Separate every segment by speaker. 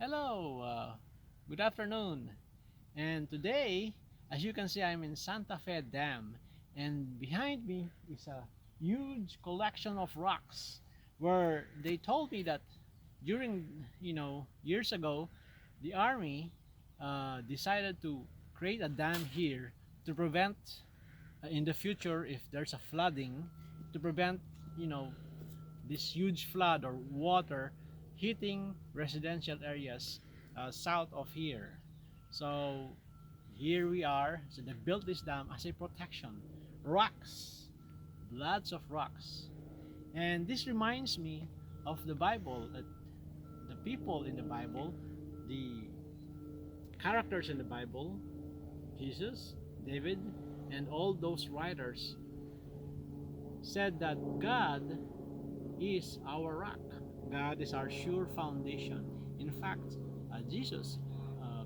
Speaker 1: Hello, good afternoon. And today, as you can see, I'm in Santa Fe Dam, and behind me is a huge collection of rocks where they told me that during, years ago, the army decided to create a dam here to prevent, in the future, if there's a flooding, to prevent, you know, this huge flood or water hitting residential areas south of here. So here we are. So they built this dam as a protection. Rocks, lots of rocks. And this reminds me of the Bible, that the people in the Bible, the characters in the Bible, Jesus, David, and all those writers said that God is our rock. God is our sure foundation. In fact, Jesus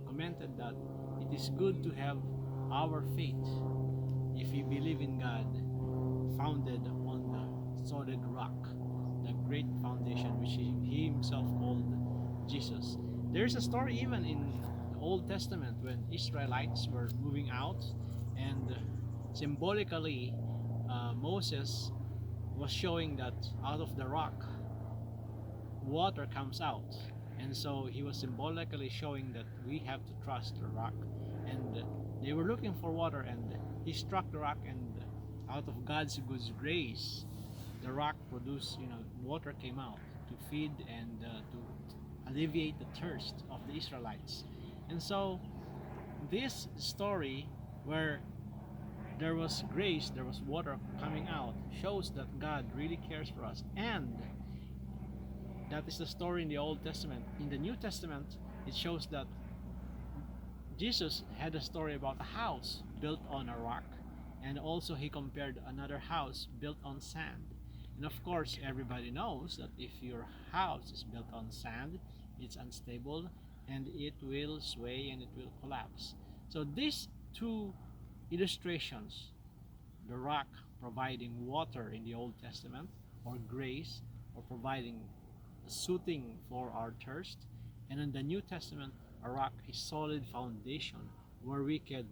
Speaker 1: commented that it is good to have our faith, if we believe in God, founded on the solid rock, the great foundation which he himself called Jesus. There's a story even in the Old Testament when Israelites were moving out, and symbolically, Moses was showing that out of the rock water comes out. And so he was symbolically showing that we have to trust the rock. And they were looking for water, and he struck the rock, and out of God's good grace, the rock produced, water came out to feed and to alleviate the thirst of the Israelites. And so this story where there was grace, there was water coming out, shows that God really cares for us. And that is the story in the Old Testament. In the New Testament, it shows that Jesus had a story about a house built on a rock, and also he compared another house built on sand. And of course, everybody knows that if your house is built on sand, it's unstable and it will sway and it will collapse. So these two illustrations, the rock providing water in the Old Testament, or grace, or providing soothing for our thirst, and in the New Testament, a rock, a solid foundation where we could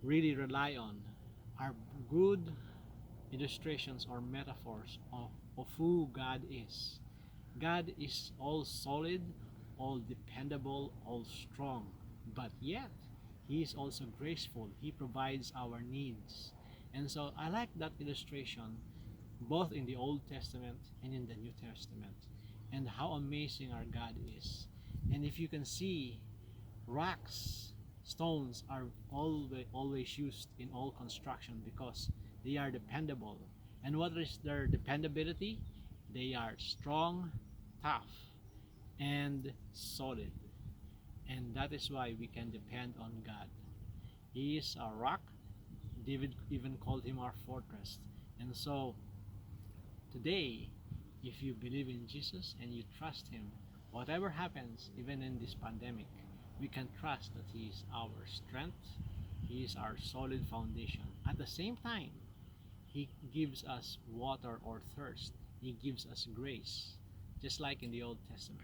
Speaker 1: really rely on, are good illustrations or metaphors of who God is. God is all solid, all dependable, all strong, but yet he is also graceful. He provides our needs. And so I like that illustration both in the Old Testament and in the New Testament, and how amazing our God is. And if you can see, rocks, stones are always used in all construction because they are dependable. And what is their dependability? They are strong, tough, and solid. And that is why we can depend on God. He is our rock. David even called him our fortress. And so today, if you believe in Jesus and you trust him, whatever happens, even in this pandemic, we can trust that he is our strength, he is our solid foundation. At the same time, he gives us water or thirst, he gives us grace, just like in the Old Testament.